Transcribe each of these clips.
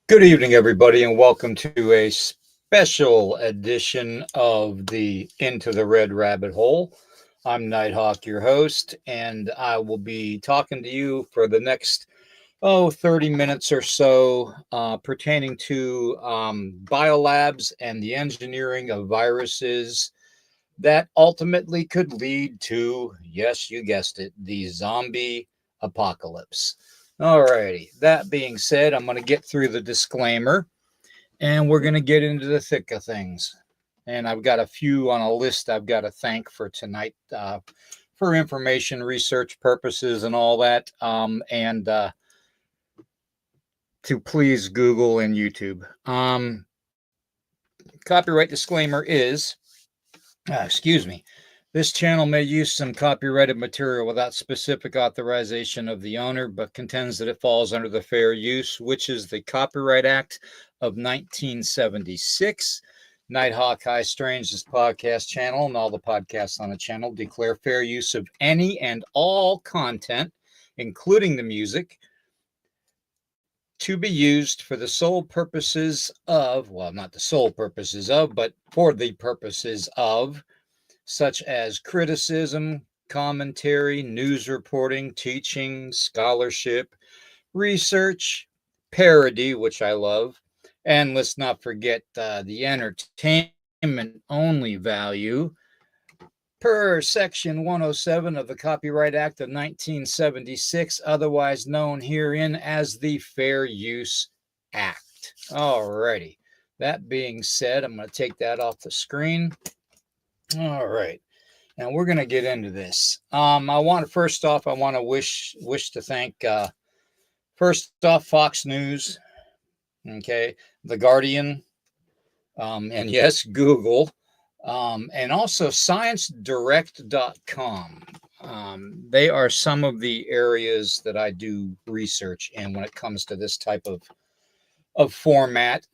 Good evening, everybody, and welcome to a special edition of the Into the Red Rabbit Hole. I'm Nighthawk, your host, and I will be talking to you for the next 30 minutes or so pertaining to biolabs and the engineering of viruses that ultimately could lead to, yes, you guessed it, the zombie apocalypse. Alrighty, that being said, I'm going to get through the disclaimer and we're going to get into the thick of things. And I've got a few on a list I've got to thank for tonight for information, research purposes, and all that. And to please Google and YouTube. Copyright disclaimer is, excuse me, this channel may use some copyrighted material without specific authorization of the owner, but contends that it falls under the Fair Use, which is the Copyright Act of 1976. Nighthawk High Strange, this podcast channel, and all the podcasts on the channel declare fair use of any and all content, including the music, to be used for the sole purposes of, well, not the sole purposes of, but for the purposes of, such as criticism, commentary, news reporting, teaching, scholarship, research, parody, which I love, and let's not forget the entertainment only value per Section 107 of the Copyright Act of 1976, otherwise known herein as the Fair Use Act. Alrighty. That being said, I'm going to take that off the screen. All right. Now we're going to get into this. I want to wish to thank first off Fox News, okay, The Guardian, and yes, Google, and also ScienceDirect.com. They are some of the areas that I do research in when it comes to this type of format.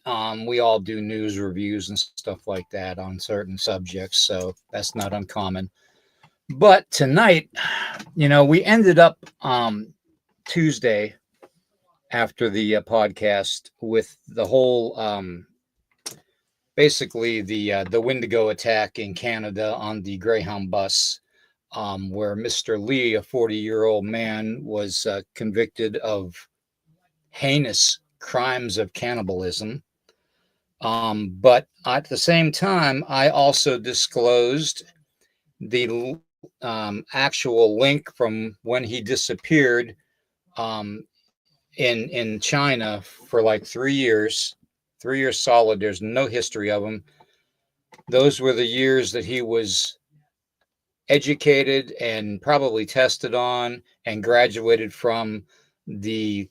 We all do news reviews and stuff like that on certain subjects, so that's not uncommon. But tonight, we ended up Tuesday after the podcast with the whole basically the Wendigo attack in Canada on the Greyhound bus, where Mr. Lee, a 40-year-old man, was convicted of heinous crimes of cannibalism. But at the same time, I also disclosed the actual link from when he disappeared in China for like 3 years solid. There's no history of him. Those were the years that he was educated and probably tested on and graduated from the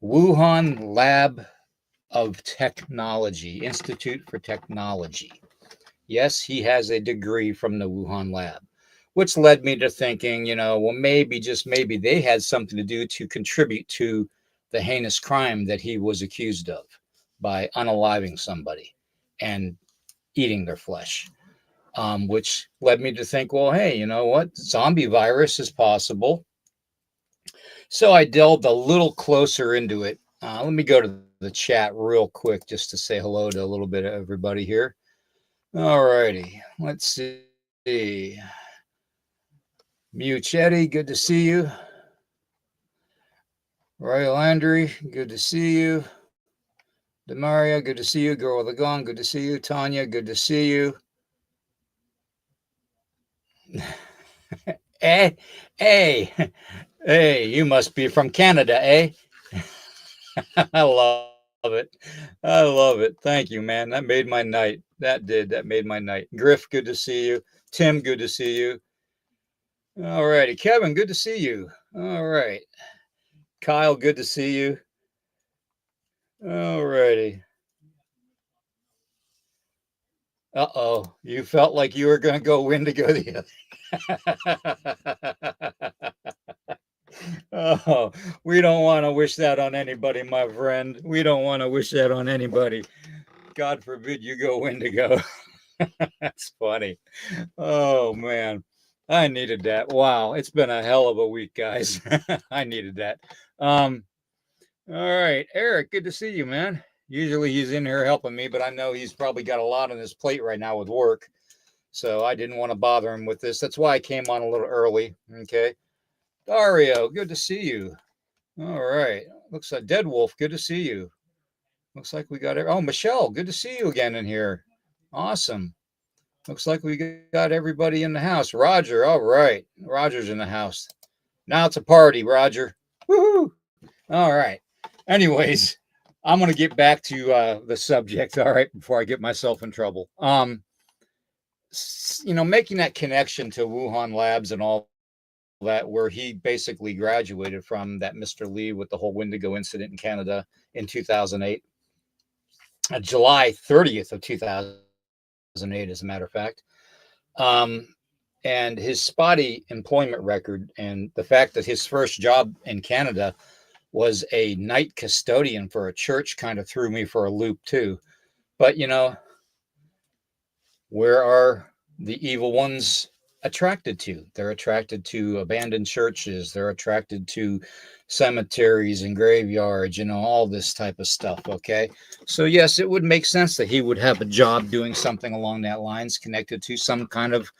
Wuhan Lab of Technology, Institute for Technology. Yes, he has a degree from the Wuhan lab, which led me to thinking, well, maybe, just maybe, they had something to do to contribute to the heinous crime that he was accused of by unaliving somebody and eating their flesh, which led me to think, well, hey, you know what? Zombie virus is possible. So I delved a little closer into it. Let me go to the chat real quick just to say hello to a little bit of everybody here. All righty, let's see. Muchetti, good to see you. Roy Landry, good to see you. Demaria, good to see you. Girl with a gun, good to see you. Tanya, good to see you. Hey, you must be from Canada, eh? I love it. I love it. Thank you, man. That made my night. That made my night. Griff, good to see you. Tim, good to see you. All righty. Kevin, good to see you. All right. Kyle, good to see you. All righty. Uh-oh. You felt like you were going to go Wendigo the other. Oh, we don't want to wish that on anybody, my friend. We don't want to wish that on anybody. God forbid you go Wendigo. That's funny. Oh, man. I needed that. Wow. It's been a hell of a week, guys. I needed that. All right. Eric, good to see you, man. Usually he's in here helping me, but I know he's probably got a lot on his plate right now with work. So I didn't want to bother him with this. That's why I came on a little early. Okay. Dario, good to see you. All right. Looks like Dead Wolf, good to see you. Looks like we got it. Oh, Michelle, good to see you again in here. Awesome. Looks like we got everybody in the house. Roger, all right. Roger's in the house. Now it's a party, Roger. Woohoo. All right. Anyways, I'm going to get back to the subject, all right, before I get myself in trouble. Making that connection to Wuhan labs and all that, where he basically graduated from, that Mr. Lee with the whole Wendigo incident in Canada in 2008, July 30th of 2008, as a matter of fact. Um, and his spotty employment record and the fact that his first job in Canada was a night custodian for a church kind of threw me for a loop too. But where are the evil ones attracted to? They're attracted to abandoned churches, they're attracted to cemeteries and graveyards, all this type of stuff. Okay. So, yes, it would make sense that he would have a job doing something along that lines connected to some kind of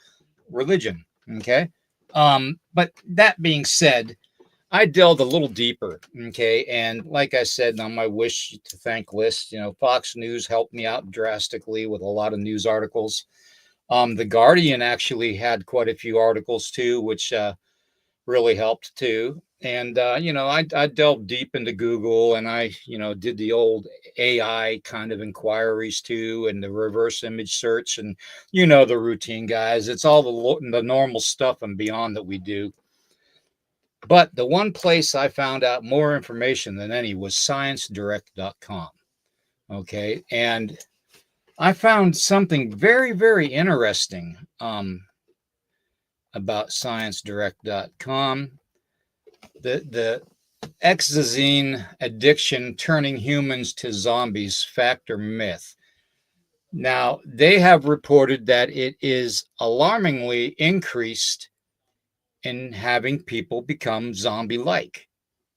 religion. Okay. But that being said, I delved a little deeper, okay, and like I said on my wish to thank list, Fox News helped me out drastically with a lot of news articles. The Guardian actually had quite a few articles too, which really helped too. And I delved deep into Google, and I did the old AI kind of inquiries too, and the reverse image search, and the routine, guys. It's all the normal stuff and beyond that we do. But the one place I found out more information than any was sciencedirect.com. Okay. And I found something very, very interesting about sciencedirect.com. The exazine addiction turning humans to zombies, fact or myth. Now, they have reported that it is alarmingly increased in having people become zombie like.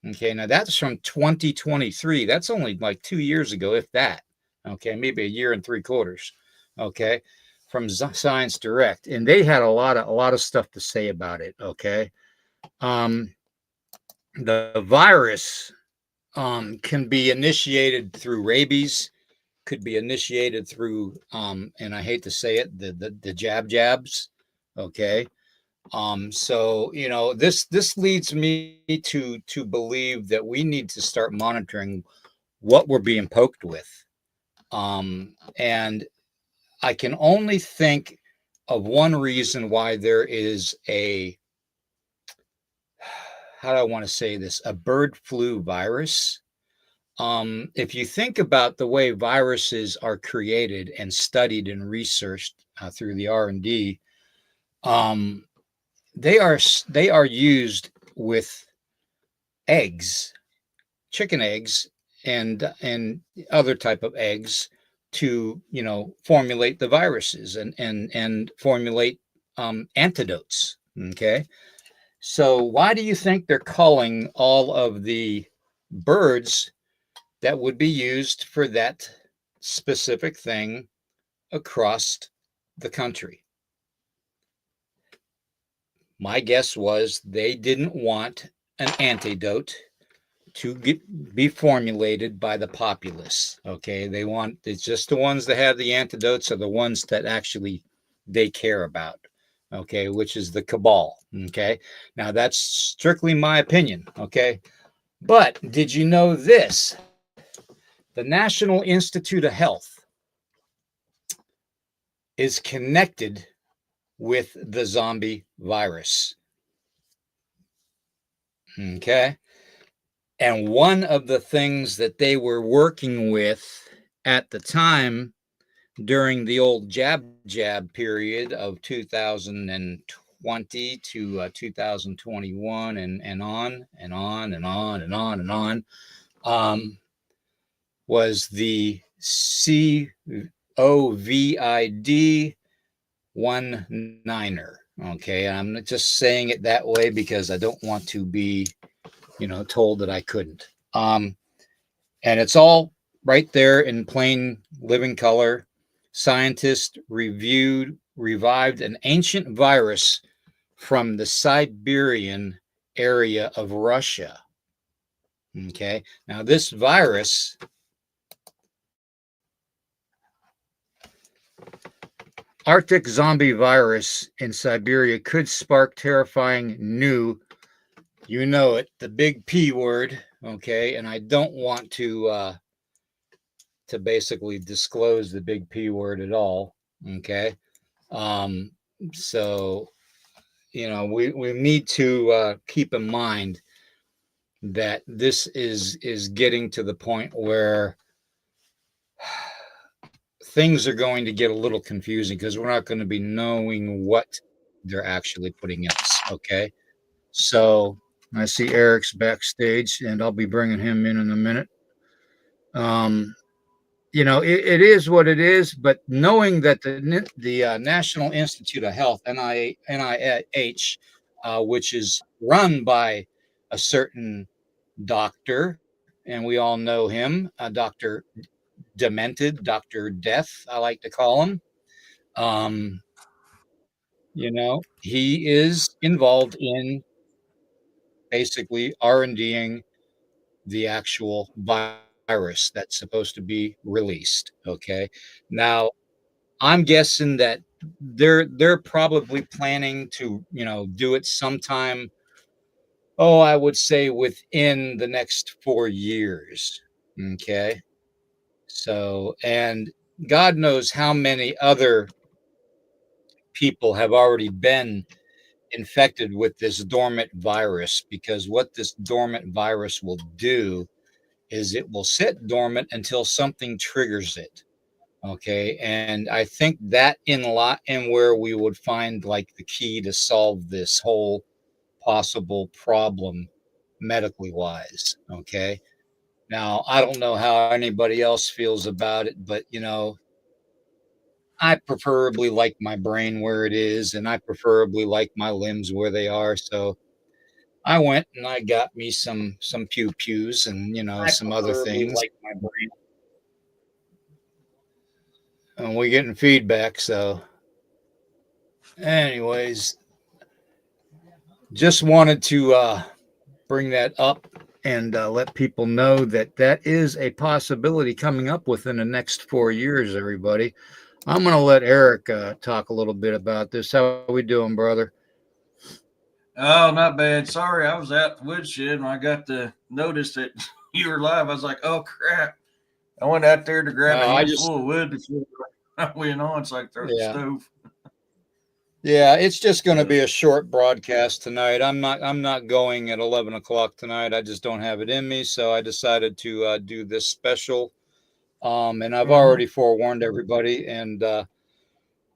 Okay, now that's from 2023. That's only like 2 years ago, if that. Okay, maybe a year and 3/4. Okay, from Science Direct, and they had a lot of stuff to say about it. Okay, the virus can be initiated through rabies, could be initiated through, and I hate to say it, the jabs. Okay, so this leads me to believe that we need to start monitoring what we're being poked with. And I can only think of one reason why there is how do I want to say this, a bird flu virus. If you think about the way viruses are created and studied and researched through the R&D, um, they are used with eggs, chicken eggs, and other type of eggs to formulate the viruses and formulate antidotes. Okay, so why do you think they're culling all of the birds that would be used for that specific thing across the country? My guess was they didn't want an antidote to be formulated by the populace. Okay, it's just the ones that have the antidotes are the ones that actually they care about. Okay, which is the cabal. Okay, now that's strictly my opinion. Okay, but did you know this? The National Institute of Health is connected with the zombie virus. Okay. And one of the things that they were working with at the time during the old jab period of 2020 to 2021 and on and on and on and on and on, was the COVID 19er. Okay, I'm not just saying it that way because I don't want to be told that I couldn't. And it's all right there in plain living color. Scientists revived an ancient virus from the Siberian area of Russia. Okay, now this virus, Arctic zombie virus in Siberia, could spark terrifying new, you know it, the big P word. Okay, and I don't want to basically disclose the big P word at all. Okay, um, so we need to keep in mind that this is getting to the point where things are going to get a little confusing because we're not going to be knowing what they're actually putting in us. Okay, so I see Eric's backstage, and I'll be bringing him in a minute. Um, it is what it is, but knowing that the National Institute of Health, NIH, which is run by a certain doctor, and we all know him, Dr. Demented, Dr. Death, I like to call him. Um, he is involved in basically R&Ding the actual virus that's supposed to be released. Okay. Now, I'm guessing that they're probably planning to, do it sometime, I would say within the next 4 years. Okay. So, and God knows how many other people have already been infected with this dormant virus, because what this dormant virus will do is it will sit dormant until something triggers it. Okay. And I think that in where we would find like the key to solve this whole possible problem medically wise. Okay. Now, I don't know how anybody else feels about it, but I preferably like my brain where it is, and I preferably like my limbs where they are. So I went and I got me some pew pews and I some other preferably things. like my brain. And we're getting feedback. So, anyways, just wanted to bring that up and let people know that that is a possibility coming up within the next 4 years. Everybody, I'm going to let Eric talk a little bit about this. How we doing, brother? Oh, not bad. Sorry, I was out the woodshed and I got the notice that you were live. I was like, oh crap. I went out there to grab a I just handful of wood before I went on so I could throw the Yeah. stove. Yeah, it's just going to Uh, be a short broadcast tonight. I'm not going at 11 o'clock tonight. I just don't have it in me, so I decided to do this special. And I've mm-hmm, already forewarned everybody. And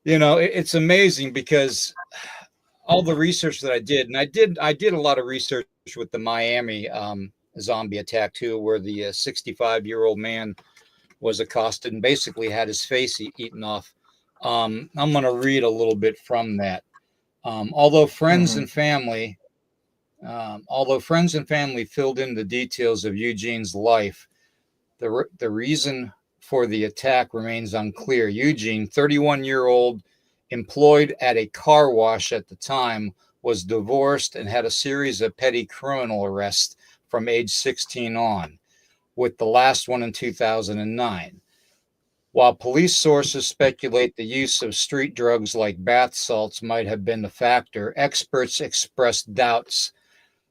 it's amazing because all the research that I did, and I did a lot of research with the Miami zombie attack too, where the 65-year-old man was accosted and basically had his face eaten off. I'm going to read a little bit from that. Although friends mm-hmm, and family, although friends and family filled in the details of Eugene's life, the reason for the attack remains unclear. Eugene, 31-year-old, employed at a car wash at the time, was divorced and had a series of petty criminal arrests from age 16 on, with the last one in 2009. While police sources speculate the use of street drugs like bath salts might have been the factor, experts expressed doubts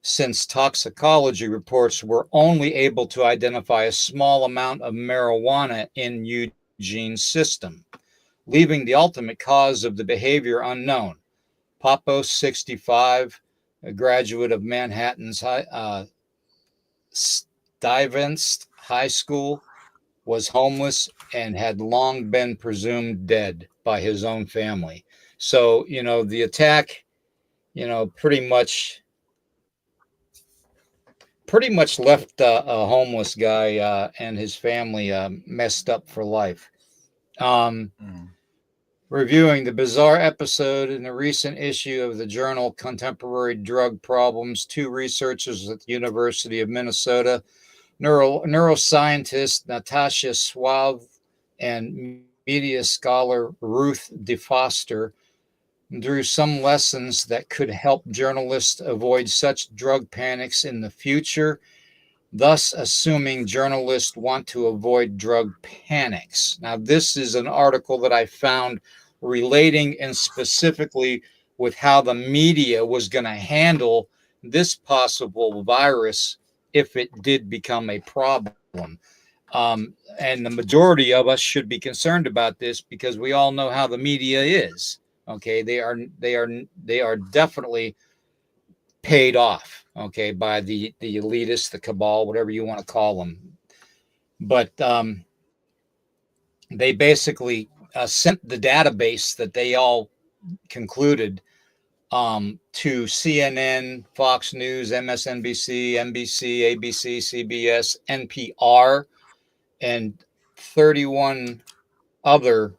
since toxicology reports were only able to identify a small amount of marijuana in Eugene's system, leaving the ultimate cause of the behavior unknown. Papos, 65, a graduate of Manhattan's Stuyvesant High School, was homeless and had long been presumed dead by his own family. So, the attack, pretty much left a homeless guy and his family messed up for life. Um, mm-hmm, Reviewing the bizarre episode in a recent issue of the journal Contemporary Drug Problems, two researchers at the University of Minnesota Neuroscientist Natasha Schwab and media scholar Ruth DeFoster drew some lessons that could help journalists avoid such drug panics in the future, thus assuming journalists want to avoid drug panics. Now, this is an article that I found relating and specifically with how the media was going to handle this possible virus if it did become a problem. And the majority of us should be concerned about this because we all know how the media is. Okay, they are definitely paid off, okay, by the elitists, the cabal, whatever you want to call them. But they basically sent the database that they all concluded to CNN, Fox News, MSNBC, NBC, ABC, CBS, NPR, and 31 other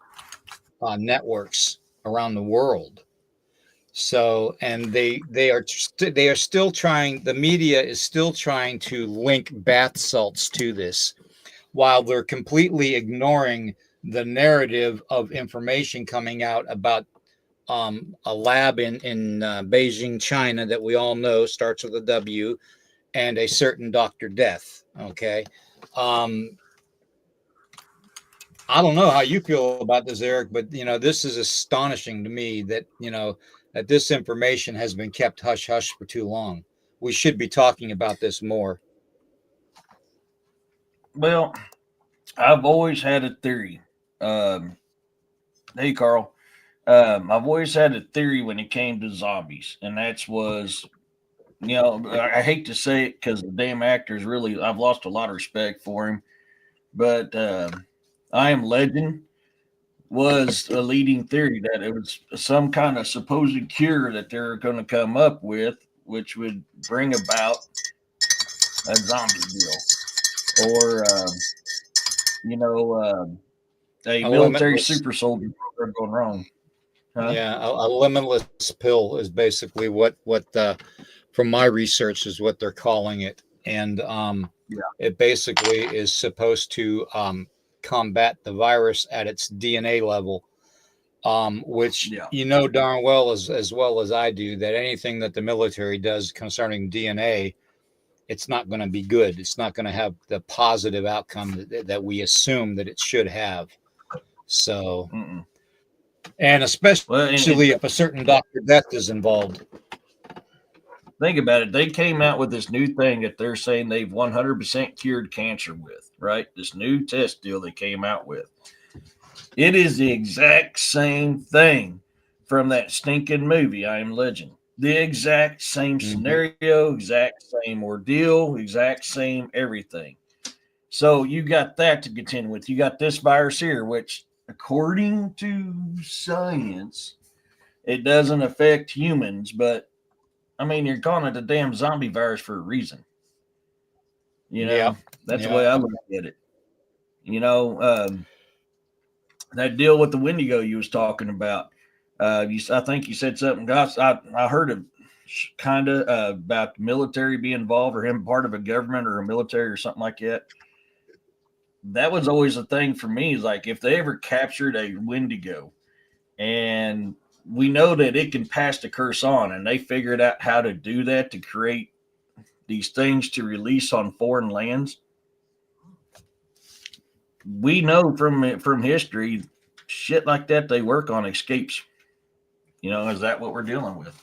networks around the world. So, and they are still trying. The media is still trying to link bath salts to this, while they're completely ignoring the narrative of information coming out about a lab in Beijing, China, that we all know starts with a W, and a certain Dr. Death. Okay. Um, I don't know how you feel about this, Eric, but this is astonishing to me that that this information has been kept hush hush for too long. We should be talking about this more. Well, I've always had a theory. Um, hey, Carl. I've always had a theory when it came to zombies, and that's was, I hate to say it because the damn actor's really, I've lost a lot of respect for him, but I Am Legend was a leading theory that it was some kind of supposed cure that they're going to come up with, which would bring about a zombie deal, or you know, a A military limitless, super soldier program going wrong, huh? yeah, a limitless pill is basically what from my research is what they're calling it, and Yeah, it basically is supposed to combat the virus at its DNA level. Which yeah. darn well as I do that anything that the military does concerning DNA, it's not going to be good. It's not going to have the positive outcome that we assume that it should have. So, Mm-mm. and Well, especially if a certain Dr. Death is involved. think about it. They came out with this new thing that they're saying they've 100% cured cancer with, right? This new test deal they came out with. It is the exact same thing from that stinking movie, I Am Legend. The exact same Mm-hmm. scenario, exact same ordeal, exact same everything. So you got that to contend with. You got this virus here, which, according to science, it doesn't affect humans, but I mean, you're calling it a damn zombie virus for a reason. You Yeah. know, that's the way I Yeah. look at it. You know, that deal with the Wendigo you was talking about. I think you said something. Gosh, I heard of kind of about the military being involved or him part of a government or a military or something like that. That was always a thing for me. Is like if they ever captured a Wendigo, and we know that it can pass the curse on, and they figured out how to do that to create these things to release on foreign lands. We know from history, shit like that they work on escapes. Is that what we're dealing with?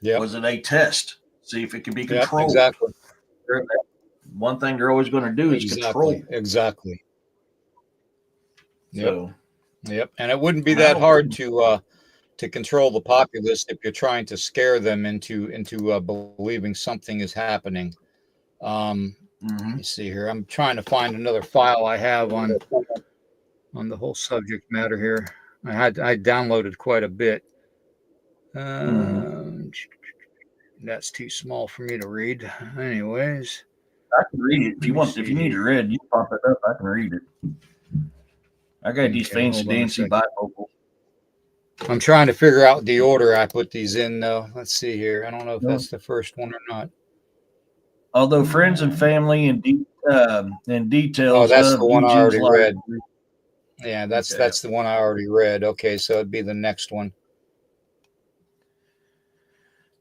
Yep. Was it a test? See if it can be Yep. controlled. Exactly. One thing they're always going to do is Exactly. control. Exactly. Yep. So, Yep. And it wouldn't be I mean, I that don't hard blame. to control the populace if you're trying to scare them into believing something is happening. Let Mm-hmm. me see here. I'm trying to find another file I have on the whole subject matter here. I downloaded quite a bit. Mm-hmm. That's too small for me to read. Anyways, I can read it if let you me want. If see you need it here. read, you pop it up. I can read it. I got these Okay, fancy hold on a dancy second. bifocals. I'm trying to figure out the order I put these in, though. Let's see here. I don't know if No. that's the first one or not. Although friends and Uh, family and deep and Oh, details that's the of one I Eugene's already life. read. Yeah, that's Okay. that's the one I already read. Okay, so it'd be the next one.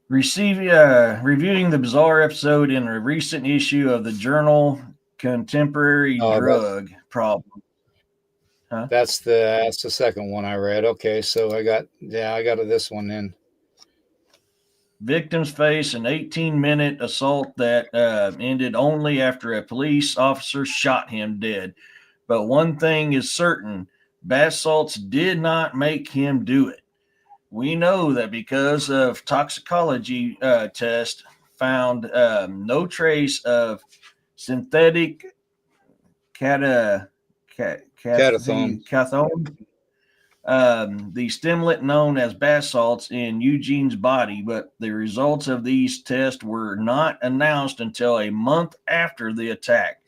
Reviewing the bizarre episode in a recent issue of the journal Contemporary Oh, Drug Problem. Huh? that's the second one I read. Okay, so I got this one in. Victims face an 18-minute assault that ended only after a police officer shot him dead. But one thing is certain, bath salts did not make him do it. We know that because of toxicology test found no trace of synthetic cata, Catathone. cathone, the stimulant known as bath salts in Eugene's body, but the results of these tests were not announced until a month after the attack,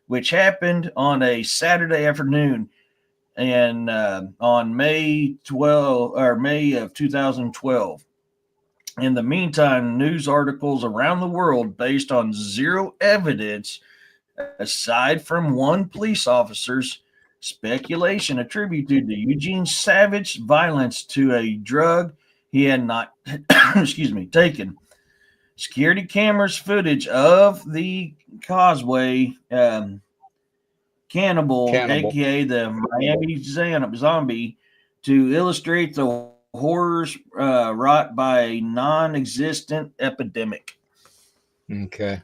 which happened on a Saturday afternoon and on May of 2012. In the meantime, news articles around the world based on zero evidence, aside from one police officer's speculation, attributed to Eugene's savage violence to a drug he had not, excuse me, taken. Security cameras footage of the Causeway Cannibal, Cannibal. aka the Miami Zombie, to illustrate the horrors wrought by a non-existent epidemic. Okay.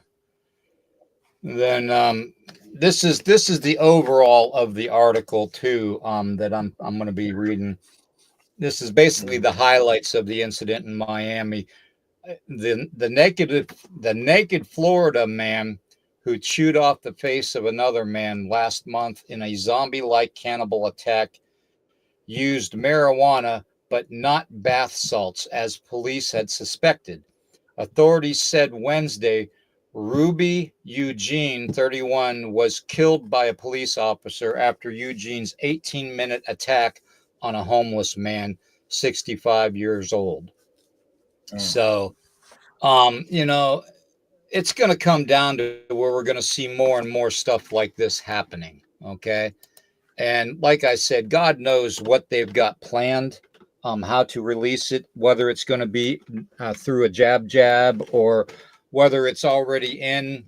Then this is the overall of the article too that I'm going to be reading. This is basically the highlights of the incident in Miami. The naked Florida man who chewed off the face of another man last month in a zombie-like cannibal attack used marijuana but not bath salts as police had suspected. Authorities said Wednesday Ruby Eugene, 31, was killed by a police officer after Eugene's 18-minute attack on a homeless man, 65 years old. Mm. So, it's going to come down to where we're going to see more and more stuff like this happening. Okay. And like I said, God knows what they've got planned, how to release it, whether it's going to be through a jab or whether it's already in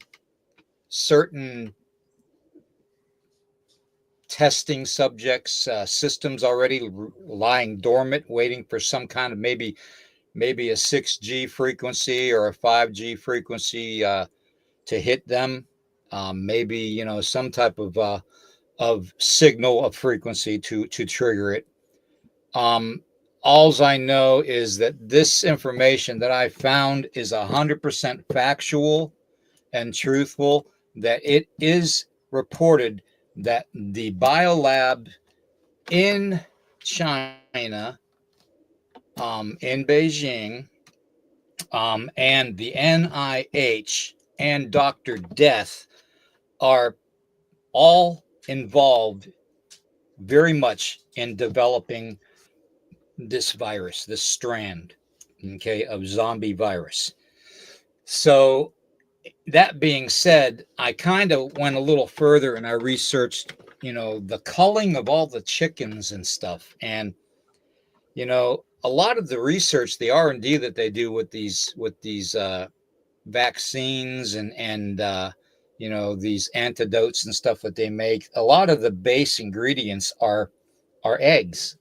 certain testing subjects, systems already lying dormant, waiting for some kind of maybe a 6G frequency or a 5G frequency to hit them. Maybe some type of signal of frequency to trigger it. Um, Alls I know is that this information that I found is 100% factual and truthful. That it is reported that the biolab in China, in Beijing, and the NIH and Dr. Death are all involved very much in developing this virus, this strand, okay, of zombie virus. So, that being said, I kind of went a little further and I researched, the culling of all the chickens and stuff. And, a lot of the research, the R&D that they do with these vaccines and these antidotes and stuff that they make, a lot of the base ingredients are eggs.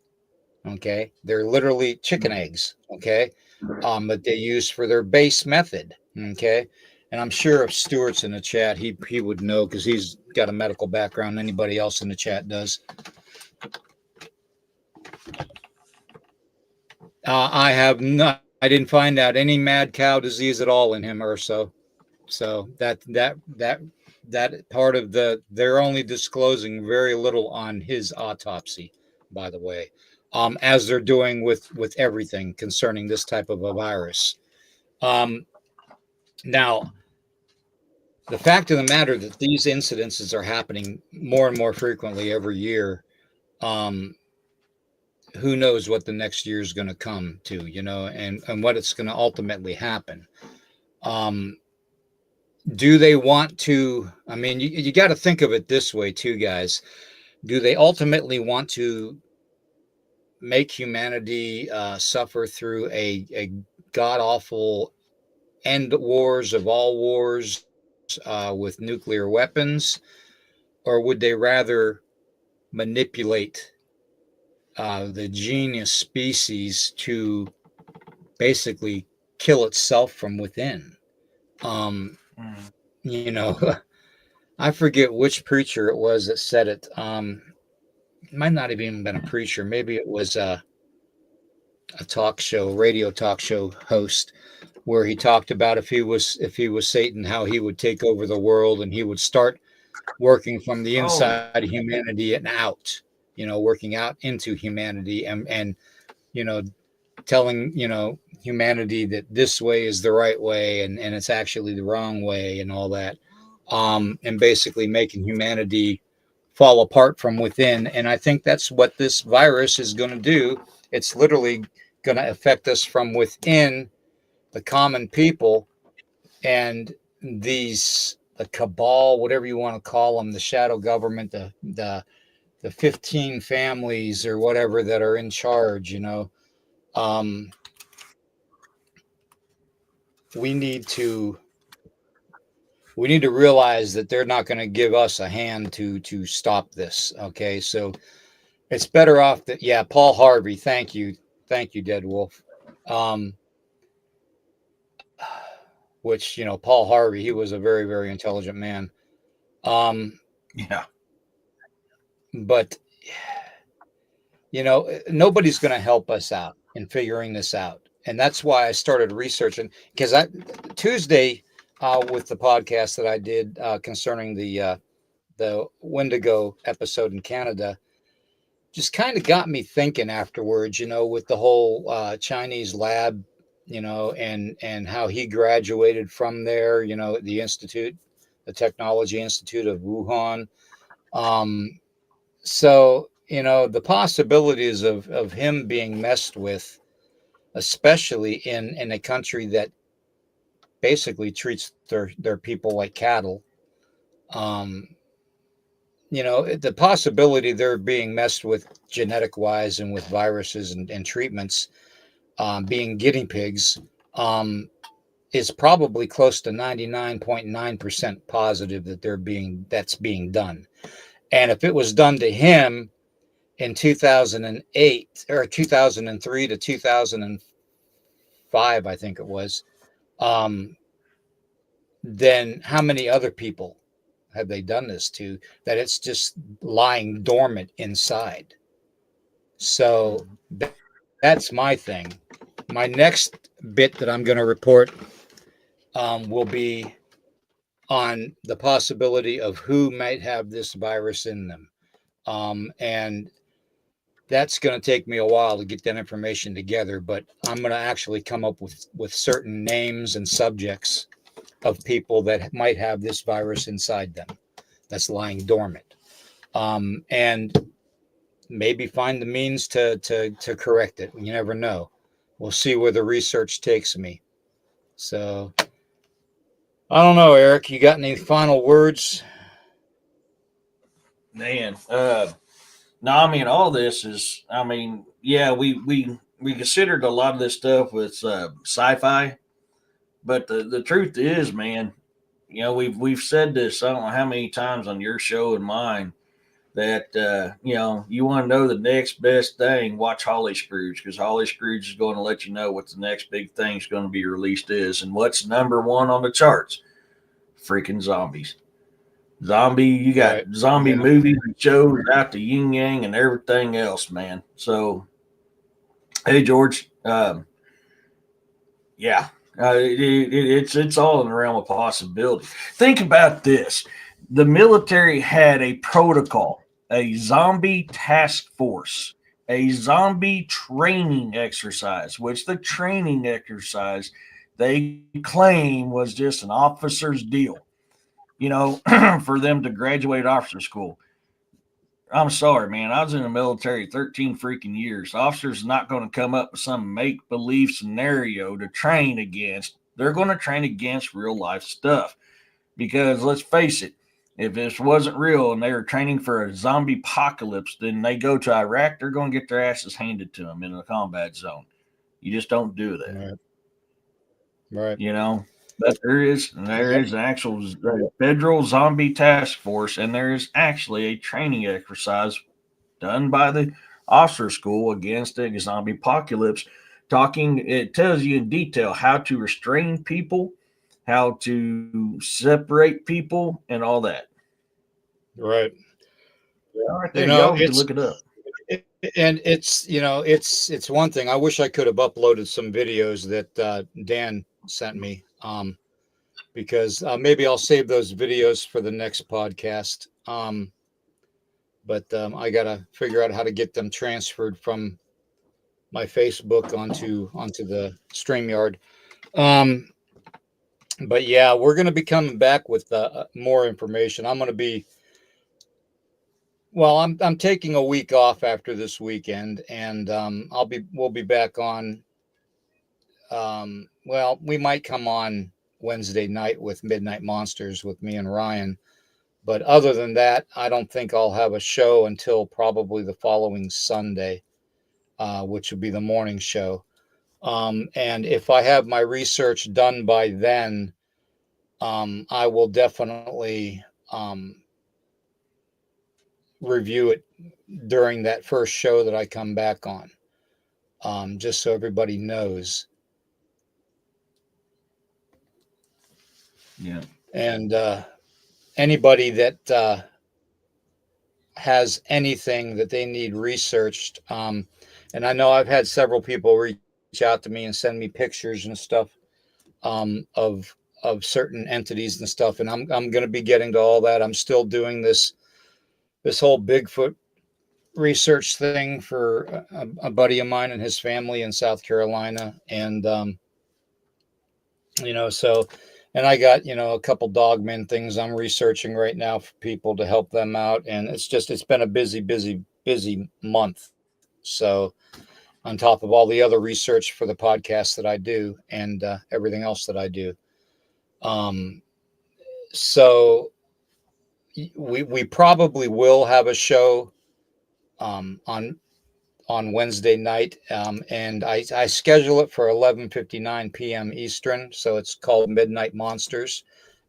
Okay, they're literally chicken eggs. Okay, that they use for their base method. Okay, and I'm sure if Stuart's in the chat, he would know because he's got a medical background. Anybody else in the chat does. I have not. I didn't find out any mad cow disease at all in him or so. So that part of they're only disclosing very little on his autopsy, by the way, as they're doing with everything concerning this type of a virus. Now, the fact of the matter that these incidences are happening more and more frequently every year. Um, who knows what the next year is going to come to, and what it's going to ultimately happen. Um, do they want to? I mean, you got to think of it this way, too, guys. Do they ultimately want to make humanity suffer through a god awful end wars of all wars with nuclear weapons? Or would they rather manipulate the genius species to basically kill itself from within? Um, Mm. you know, I forget which preacher it was that said it. It might not have even been a preacher. Maybe it was a talk show, radio talk show host, where he talked about if he was Satan, how he would take over the world, and he would start working from the Oh, inside of humanity and out. Working out into humanity and you know telling humanity that this way is the right way and it's actually the wrong way and all that, and basically making humanity fall apart from within. And I think that's what this virus is going to do. It's literally going to affect us from within, the common people, and the cabal, whatever you want to call them, the shadow government, the 15 families or whatever that are in charge. Um, we need to we need to realize that they're not going to give us a hand to stop this. Okay, so it's better off that, yeah, Paul Harvey. Thank you, Dead Wolf. Um, which Paul Harvey, he was a very very intelligent man. Um, yeah. but nobody's going to help us out in figuring this out, and that's why I started researching. Because I Tuesday, with the podcast that I did concerning the Wendigo episode in Canada, just kind of got me thinking afterwards, with the whole Chinese lab, and how he graduated from there, the institute, the Technology Institute of Wuhan. Um, so, the possibilities of him being messed with, especially in a country that basically treats their people like cattle. Um, the possibility they're being messed with genetic wise and with viruses and treatments, being guinea pigs, um, is probably close to 99.9% positive that that's being done. And if it was done to him in 2008 or 2003 to 2005, I think it was, um, then how many other people have they done this to, that it's just lying dormant inside? So Mm. that's my thing. My next bit that I'm going to report will be on the possibility of who might have this virus in them. And that's going to take me a while to get that information together, but I'm going to actually come up with certain names and subjects of people that might have this virus inside them that's lying dormant, and maybe find the means to correct it. You never know. We'll see where the research takes me. So I don't know, Eric. You got any final words? Man, no, I mean all this is. I mean, yeah, we considered a lot of this stuff with sci-fi, but the truth is, man, we've said this. I don't know how many times on your show and mine that you want to know the next best thing. Watch Holly Scrooge, because Holly Scrooge is going to let you know what the next big thing is going to be released is, and what's number one on the charts. Freaking zombies. You got Right. zombie Yeah. movies and shows out the yin yang and everything else, man. So, hey, George, yeah, it's all in the realm of possibility. Think about this: the military had a protocol, a zombie task force, a zombie training exercise, which the training exercise they claim was just an officer's deal, for them to graduate officer school. I'm sorry, man. I was in the military 13 freaking years. Officers are not going to come up with some make believe scenario to train against. They're going to train against real life stuff. Because let's face it, if this wasn't real and they were training for a zombie apocalypse, then they go to Iraq, they're going to get their asses handed to them in a combat zone. You just don't do that, Right. Right. you know. But there Yep. is an actual federal zombie task force, and there is actually a training exercise done by the officer school against a zombie apocalypse. Talking, it tells you in detail how to restrain people, how to separate people, and all that. Right. Yeah, right there, You know, y'all need to look it up. and it's it's one thing. I wish I could have uploaded some videos that Dan sent me, because maybe I'll save those videos for the next podcast. But I gotta figure out how to get them transferred from my Facebook onto the StreamYard. Um, but yeah, we're gonna be coming back with more information. I'm gonna be Well, I'm taking a week off after this weekend, and we'll be back on. Well, we might come on Wednesday night with Midnight Monsters with me and Ryan, but other than that, I don't think I'll have a show until probably the following Sunday, which will be the morning show. And if I have my research done by then, I will definitely review it during that first show that I come back on, just so everybody knows. Yeah. And anybody that has anything that they need researched, and I know I've had several people reach out to me and send me pictures and stuff, of certain entities and stuff, and I'm going to be getting to all that. I'm still doing this whole Bigfoot research thing for a buddy of mine and his family in South Carolina, and so, and I got, a couple dogmen things I'm researching right now for people to help them out. And it's been a busy month. So, on top of all the other research for the podcast that I do and everything else that I do. Um, so, we probably will have a show on Wednesday night, and I schedule it for 11:59 p.m. Eastern. So it's called Midnight Monsters,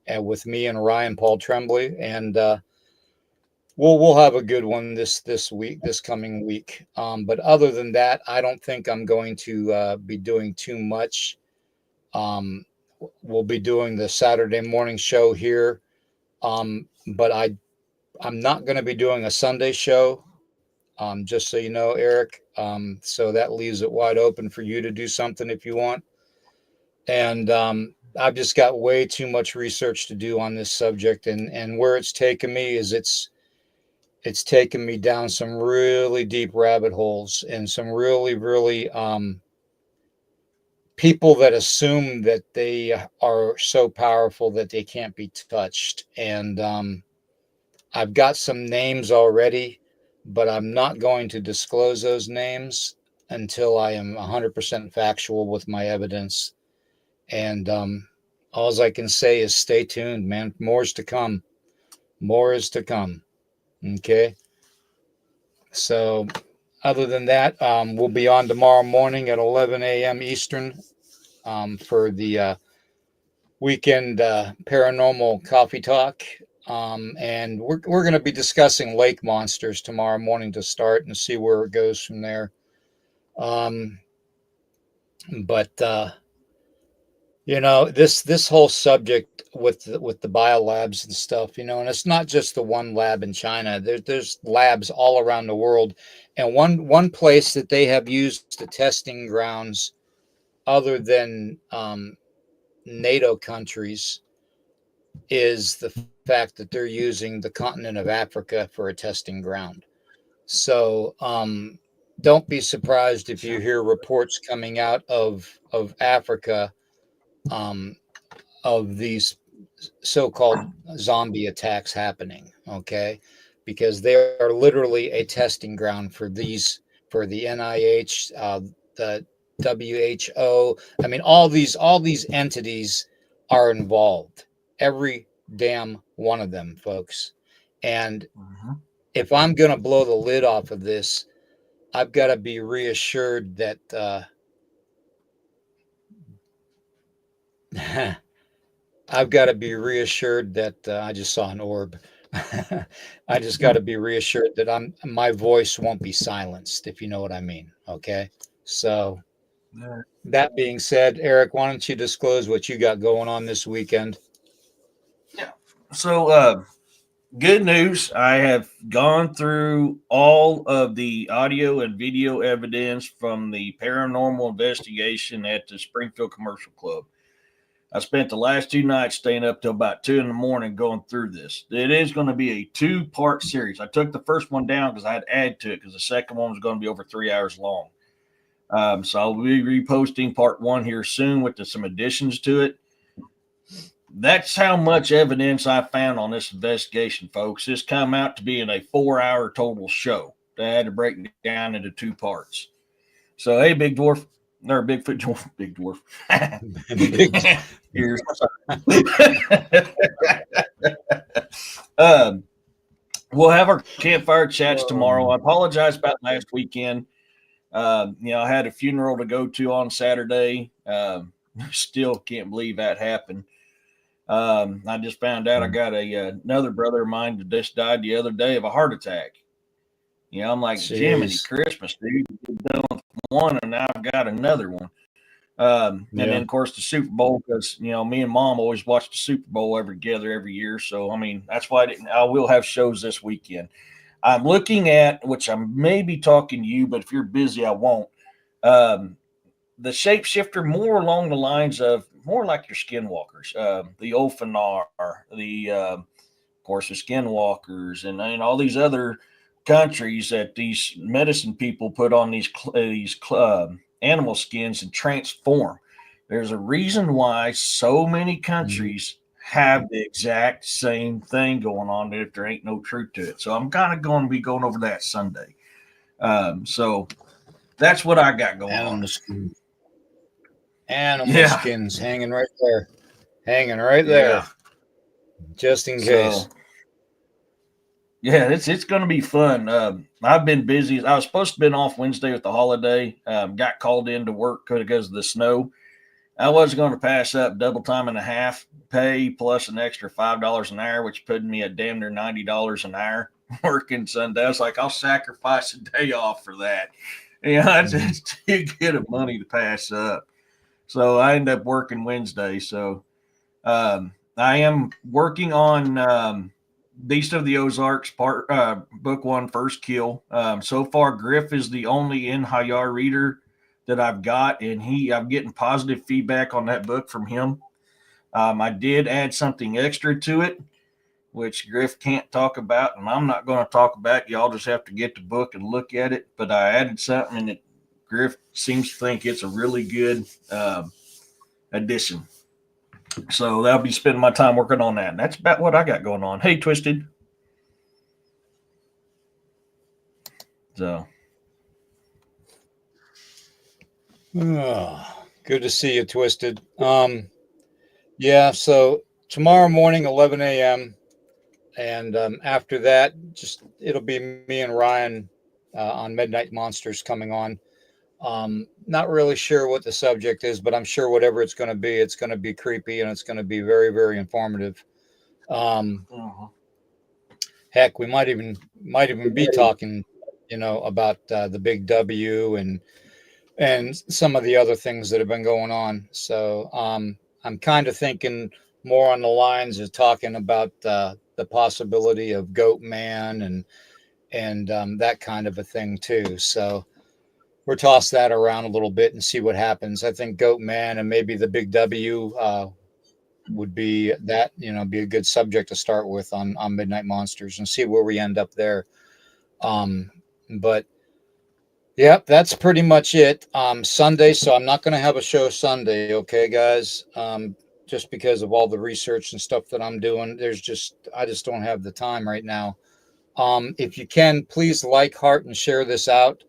and with me and Ryan Paul Tremblay, and we'll have a good one this coming week. But other than that, I don't think I'm going to be doing too much. Um, we'll be doing the Saturday morning show here, but I'm not going to be doing a Sunday show. Just so you know, Eric. So that leaves it wide open for you to do something if you want. And I've just got way too much research to do on this subject, and where it's taken me is it's taken me down some really deep rabbit holes and some really people that assume that they are so powerful that they can't be touched. And I've got some names already, but I'm not going to disclose those names until I am 100% factual with my evidence. And all I can say is stay tuned, man. More is to come. More is to come. Okay. So, other than that, we'll be on tomorrow morning at 11 a.m. Eastern, for the weekend paranormal coffee talk. And we're going to be discussing lake monsters tomorrow morning to start and see where it goes from there. Um, but this whole subject with the biolabs and stuff, and it's not just the one lab in China. There's labs all around the world, and one place that they have used the testing grounds other than NATO countries is the fact that they're using the continent of Africa for a testing ground. So don't be surprised if you hear reports coming out of Africa, um, of these so-called zombie attacks happening. Okay, because they are literally a testing ground for the NIH, the WHO. I mean, all these entities are involved. Every damn one of them, folks. And Mhm. if I'm going to blow the lid off of this, I've got to be reassured that I've got to be reassured that I just saw an orb. I just got to be reassured that my voice won't be silenced, if you know what I mean. Okay. So Yeah. that being said, Eric, why don't you disclose what you got going on this weekend? Yeah. So, good news. I have gone through all of the audio and video evidence from the paranormal investigation at the Springfield Commercial Club. I spent the last 2 nights staying up till about 2 in the morning going through this. It is going to be a 2-part series. I took the first one down because I had to add to it because the second one was going to be over 3 hours long. So I'll be reposting part one here soon with some additions to it. That's how much evidence I found on this investigation, folks. This come out to being a 4-hour total show. I had to break it down into 2 parts. So, hey, Big Dwarf, or Bigfoot Dwarf, Big Dwarf. Big, Here's um, we'll have our campfire chats tomorrow. I apologize about last weekend. I had a funeral to go to on Saturday. Still can't believe that happened. I just found out I got another brother of mine that just died the other day of a heart attack. I'm like, Jiminy jeez. Christmas, dude. You're done with one, and now I've got another one. And Yeah. then, of course, the Super Bowl, because, me and mom always watch the Super Bowl together every year. So, I mean, that's why I will have shows this weekend. I'm looking at, which I may be talking to you, but if you're busy, I won't. Um, the shapeshifter more along the lines of more like your skinwalkers, the Ophanar, of course, the skinwalkers, and all these other countries that these medicine people put on these animal skins and transform. There's a reason why so many Mhm. countries have the exact same thing going on if there ain't no truth to it. So I'm kind of going to be going over that Sunday. So that's what I got going on. Animal skins. Animal Yeah, skins hanging right there. Hanging right yeah. there. Just in case. So yeah, it's going to be fun. I've been busy. I was supposed to have been off Wednesday with the holiday. Got called in to work because of the snow. I was going to pass up double time and a half pay plus an extra $5 an hour, which put me at damn near $90 an hour working Sunday. I was like, I'll sacrifice a day off for that. Mhm. It's too good of money to pass up. So I ended up working Wednesday. So I am working on Beast of the Ozarks book one, First Kill. So far, Griff is the only in Hayar reader that I've got, and I'm getting positive feedback on that book from him. I did add something extra to it, which Griff can't talk about, and I'm not going to talk about. Y'all just have to get the book and look at it. But I added something, and Griff seems to think it's a really good addition. So that'll be spending my time working on that. And that's about what I got going on. Hey, Twisted. So Oh, good to see you, Twisted. Yeah, so tomorrow morning, 11 a.m. And after that, just it'll be me and Ryan on Midnight Monsters coming on. Not really sure what the subject is, but I'm sure whatever it's going to be creepy and it's going to be very, very informative. Um, uh-huh. Heck, we might even be talking, about the big W and some of the other things that have been going on. So I'm kind of thinking more on the lines of talking about the possibility of Goat Man and that kind of a thing too. So we'll toss that around a little bit and see what happens. I think Goat Man and maybe the Big W would be that be a good subject to start with on Midnight Monsters and see where we end up there. Um, but Yep, that's pretty much it. Sunday, so I'm not going to have a show Sunday, okay, guys? Just because of all the research and stuff that I'm doing, I just don't have the time right now. If you can, please like, heart, and share this out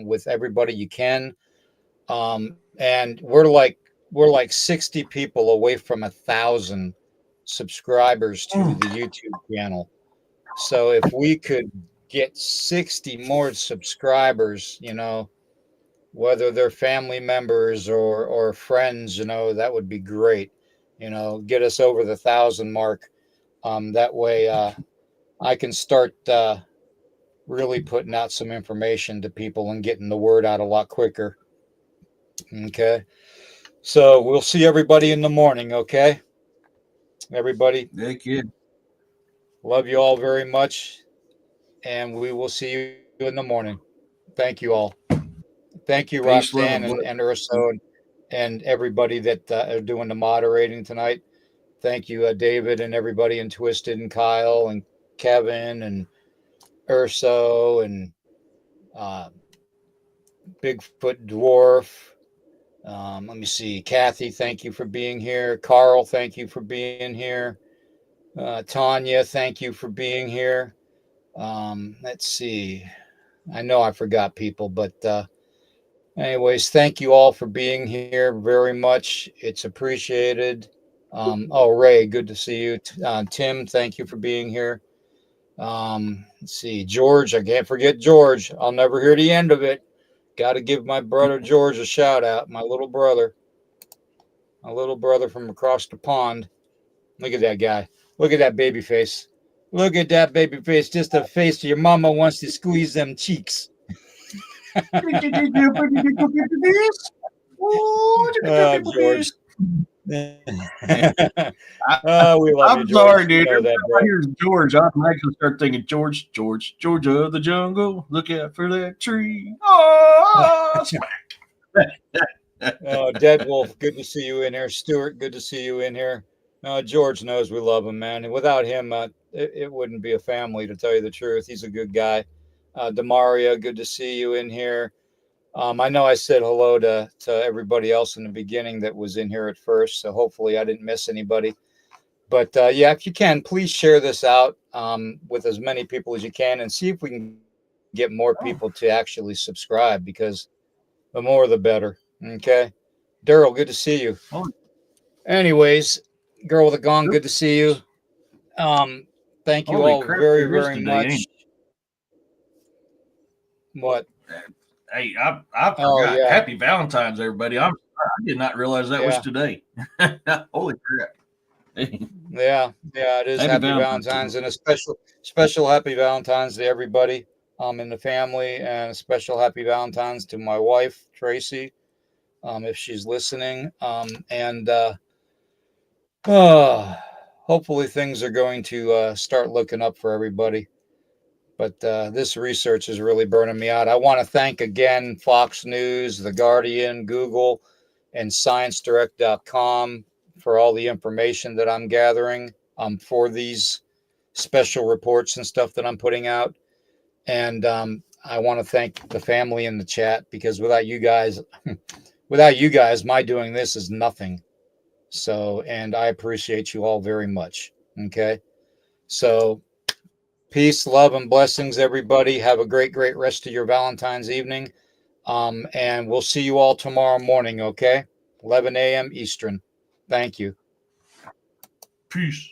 with everybody you can. And we're like 60 people away from 1,000 subscribers to the YouTube channel. So if we could get 60 more subscribers, whether they're family members or friends, that would be great. Get us over the 1,000 mark. That way, I can start really putting out some information to people and getting the word out a lot quicker. Okay. So we'll see everybody in the morning. Okay. Everybody, Heck yeah. love you all very much. And we will see you in the morning. Thank you all. Thank you, Peace, love, Roxanne and and blessings. Urso and everybody that are doing the moderating tonight. Thank you, David, and everybody in Twisted, and Kyle, and Kevin, and Urso, and uh, Bigfoot Dwarf. Let me see. Kathy, thank you for being here. Carl, thank you for being here. Tanya, thank you for being here. Let's see. I know I forgot people, but anyways, thank you all for being here very much. It's appreciated. Ray, good to see you. Tim, thank you for being here. Let's see. George, I can't forget George. I'll never hear the end of it. Got to give my brother George a shout out. My little brother from across the pond. Look at that guy. Look at that baby face. Look at that baby face. Just a face your mama wants to squeeze them cheeks. George. Yeah. We love you, I'm sorry, George. You dude. know Every that, time I bro. hear George, I automatically start thinking Georgia of the jungle. Look out for that tree. Oh, Dead Wolf, good to see you in here. Stuart, good to see you in here. George knows we love him, man. And without him, it wouldn't be a family, to tell you the truth. He's a good guy. Demaria, good to see you in here. I know I said hello to everybody else in the beginning that was in here at first, so hopefully I didn't miss anybody. But yeah, if you can, please share this out with as many people as you can and see if we can get more people to actually subscribe, because the more the better. Okay. Daryl, good to see you. Anyways, girl with a gong, good to see you. Thank you holy all crap, very, there is very today, much. ain't What? it? Hey, I Oh, forgot. yeah. Happy Valentine's, everybody. I did not realize that was Yeah. today. Holy crap. Yeah. Yeah. It is Happy Happy Valentine's. Valentine's, and a special Happy Valentine's to everybody in the family, and a special Happy Valentine's to my wife, Tracy, if she's listening. And hopefully things are going to start looking up for everybody. But this research is really burning me out. I want to thank again Fox News, The Guardian, Google, and ScienceDirect.com for all the information that I'm gathering for these special reports and stuff that I'm putting out. And I want to thank the family in the chat, because without you guys, my doing this is nothing. So, and I appreciate you all very much. Okay. So, peace, love, and blessings, everybody. Have a great, great rest of your Valentine's evening. And we'll see you all tomorrow morning, okay? 11 a.m. Eastern. Thank you. Peace.